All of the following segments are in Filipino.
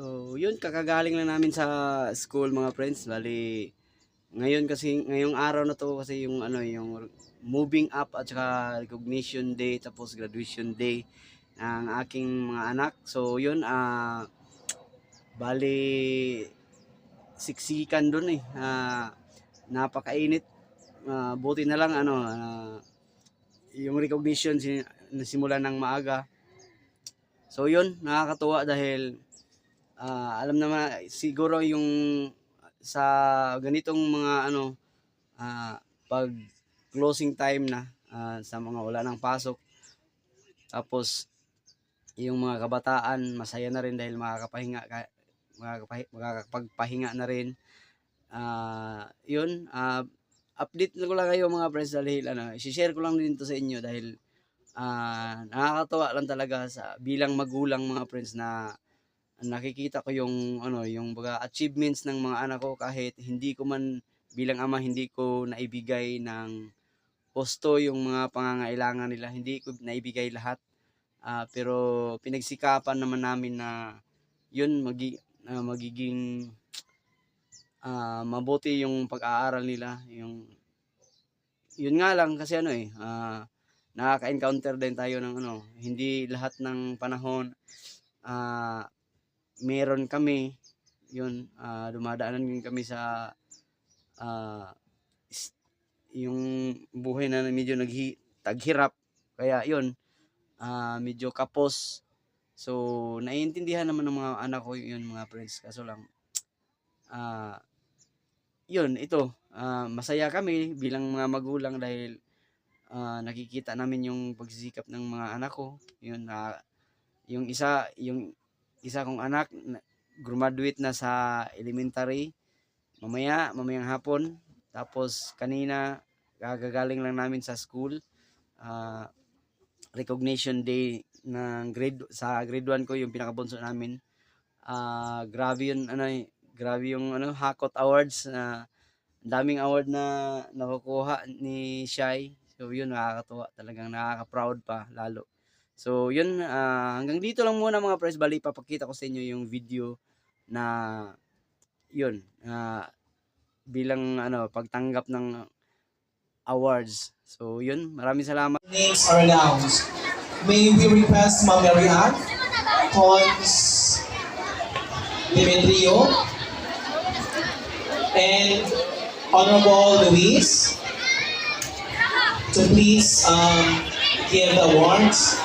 So, yun, kakagaling lang namin sa school mga friends. Bali, ngayon kasi, ngayong araw na to kasi yung yung moving up at saka recognition day tapos graduation day ng aking mga anak. So, yun, bali, siksikan dun eh. Napakainit. Buti na lang, yung recognition nasimulan ng maaga. So, yun, nakakatuwa dahil alam naman siguro yung sa ganitong mga pag closing time na sa mga wala ng pasok, tapos yung mga kabataan masaya na rin dahil makakapagpahinga na rin. Yun, update ko lang kayo mga friends dahil i-share ko lang din to sa inyo dahil nakakatuwa lang talaga sa bilang magulang mga friends na nakikita ko yung yung mga achievements ng mga anak ko kahit hindi ko man bilang ama hindi ko naibigay ng husto yung mga pangangailangan nila, hindi ko naibigay lahat, pero pinagsikapan naman namin na yun magiging mabuti yung pag-aaral nila. Yun nga lang kasi nakaka-encounter din tayo ng hindi lahat ng panahon meron kami yun, dumadaanan din kami sa yung buhay na medyo taghirap, kaya yun medyo kapos. So naiintindihan naman ng mga anak ko yun mga friends, kaso lang yun ito masaya kami bilang mga magulang dahil nakikita namin yung pagsisikap ng mga anak ko. Yun, yung isa kong anak graduate na sa elementary mamayang hapon, tapos kanina gagaling lang namin sa school, recognition day ng grade 1 ko, yung pinakabunso namin. Grabe yun, grabe yung Hakot Awards, daming award na nakukuha ni Shai. So yun, nakakatuwa, talagang nakaka-proud pa lalo. So yun, hanggang dito lang muna mga friends. Bali, papakita ko sa inyo yung video na yun, bilang pagtanggap ng awards. So yun, maraming salamat. Names are announced. May we request Ma'am Mary Ann, Cons Demetrio, and Honorable Luis to please give the awards.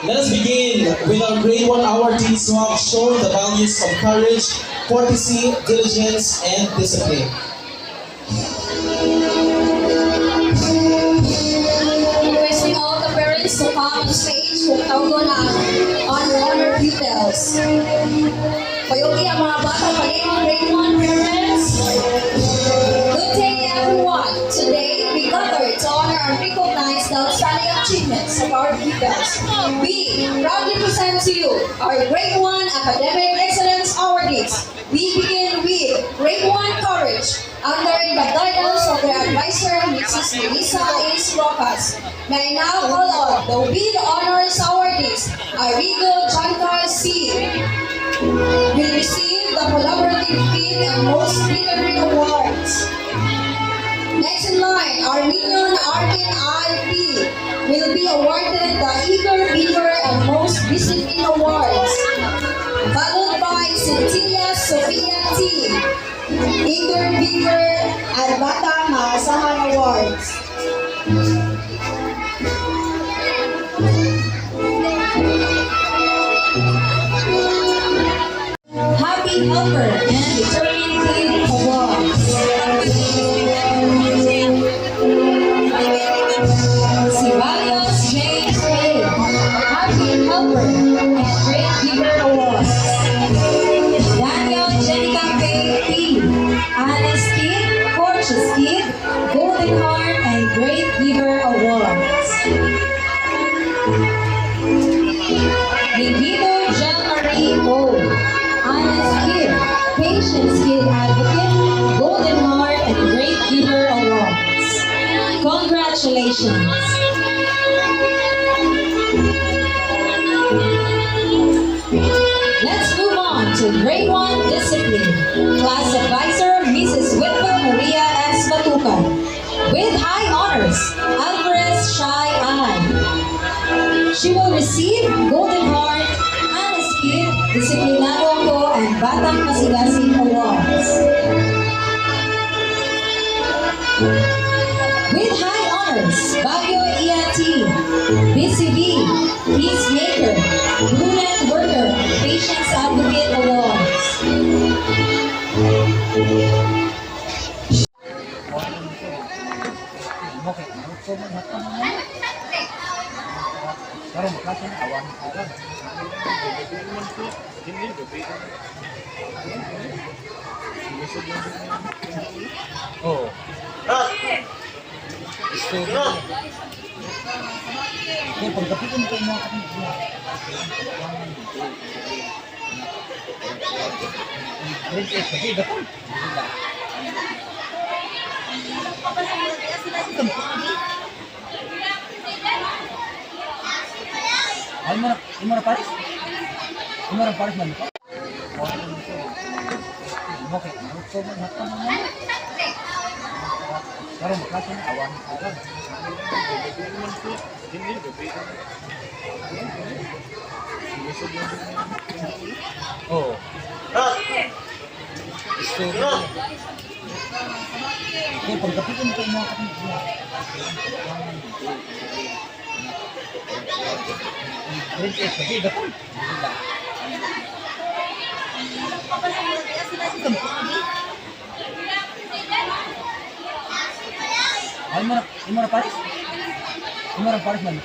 Let us begin with our grade 1 awardees who have shown the values of courage, courtesy, diligence, and discipline. Requesting all the parents to come on stage kung tawag na honor details. Payogi ang mga batang palingon grade 1 parents. Good day everyone. Today we gather to honor and recognize the outstanding achievements of our pupils. We proudly present to you our grade 1 academic excellence awardees. We begin with grade 1 courage under the guidance of their advisor, Mrs. Melissa A. Rocas. May I now call on the WID Honors awardees, Arrigo Chantal C. will receive the Collaborative Fit and Most Literary Awards. Next in line, Armenian Arkin I.P. will be awarded the Eager Beaver and Most Discipline Awards, followed by Cynthia Sophia T. Eager Beaver at Batang Maasahan Awards. Happy Helper and Determined Kid Awards. Sibalios James Ray, Happy Helper and Great Giver Awards. Daniel Jenica P. Honest Kid, Courteous Kid, Golden Heart, and Great Giver Awards. Nigito Jean-Marie O. Honest Kid, Patience Kid Advocate, Golden Heart, and Great Giver Awards. Congratulations! Let's move on to Grade 1 Discipline. Class Advisor, Mrs. Whitwell Maria S. Batucan. With high honors, Alvarez Shai Ann. She will receive Golden Heart, Anna's Kid, Disiplinado Ako, and Batang Masigasig Awards. With high honors, Baguio ENT, BCB, Peacemaker, Brunette Worker, Patients Advocate Awards. Oh. Yung pagkapitin ko yung mga kapitbahay. Grade 8 kasi dapat. Imo na pares? Imo na pares man. Okay, so maghatang mo. Karon klase na awan. Oh. Yung pagkapitin ko yung mga kapitbahay. Grade 8 kasi dapat. Imo na pares? Imo na pares man.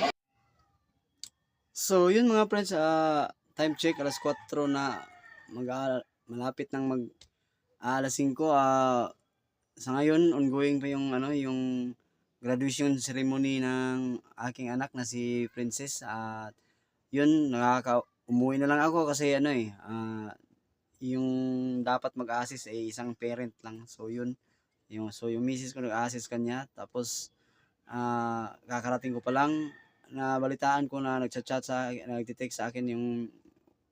So, yun mga friends, time check, alas 4 na, malapit ng alas 5. Sa ngayon, ongoing pa yung, yung graduation ceremony ng aking anak na si Princess. At yun, umuwi na lang ako kasi yung dapat mag-assist ay isang parent lang. So, yun, yung misis ko nag-assist kanya. Tapos, kakarating ko pa lang, na balitaan ko na nagte-text sa akin yung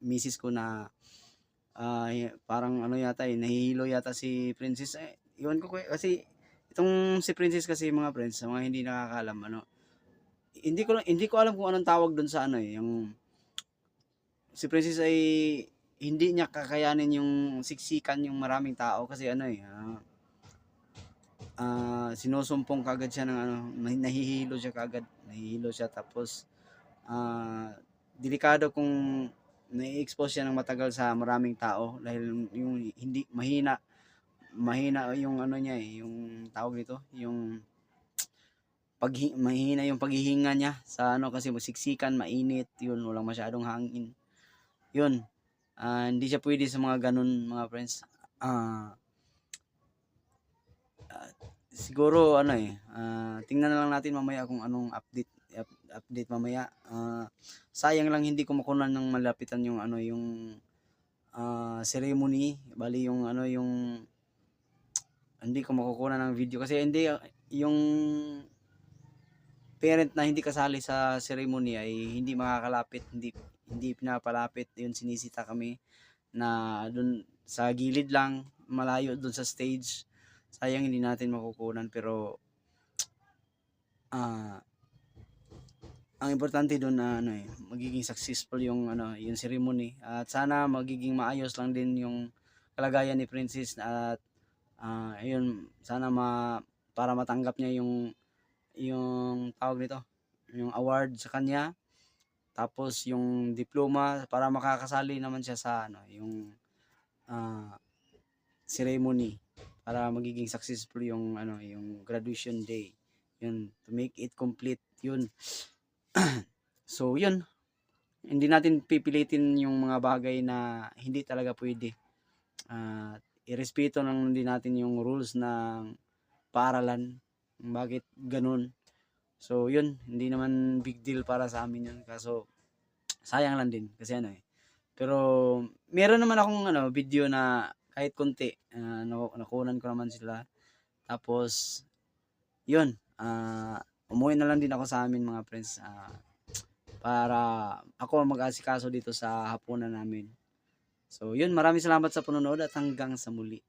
misis ko na parang yata nahihilo yata si Princess. Iwan ko kasi itong si Princess kasi mga friends, sa mga hindi nakakaalam, hindi ko alam kung anong tawag doon sa yung si Princess ay hindi niya kakayanin yung siksikan yung maraming tao kasi sinusumpong kagad siya ng nahihilo siya tapos delikado kung na-expose siya ng matagal sa maraming tao dahil yung hindi mahina yung niya yung tawag nito yung mahina yung paghihinga niya sa kasi siksikan, mainit, yun, walang masyadong hangin, yun. Hindi siya pwede sa mga ganun mga friends. Siguro tingnan na lang natin mamaya kung anong update mamaya. Sayang lang hindi ko makunan ng malapitan yung yung ceremony, bali yung yung hindi ko makukunan ng video kasi hindi yung parent na hindi kasali sa ceremony ay hindi makakalapit, hindi pinapalapit, yun sinisita kami na dun sa gilid lang, malayo dun sa stage. Sayang hindi natin makukunan pero ang importante doon na magiging successful yung yung ceremony at sana magiging maayos lang din yung kalagayan ni Princess at ayun sana para matanggap niya yung tawag nito, yung award sa kanya, tapos yung diploma para makakasali naman siya sa yung ceremony para magiging successful yung yung graduation day, yun, to make it complete, yun. So yun, hindi natin pipilitin yung mga bagay na hindi talaga pwede. Irespeto lang din natin yung rules ng paaralan, bakit ganun. So yun, hindi naman big deal para sa amin yun, kaso sayang lang din kasi pero meron naman akong video na kahit konti, nakunan ko naman sila. Tapos yun, umuwi na lang din ako sa amin mga friends, para ako mag-asikaso dito sa hapunan namin. So, yun, maraming salamat sa panonood at hanggang sa muli.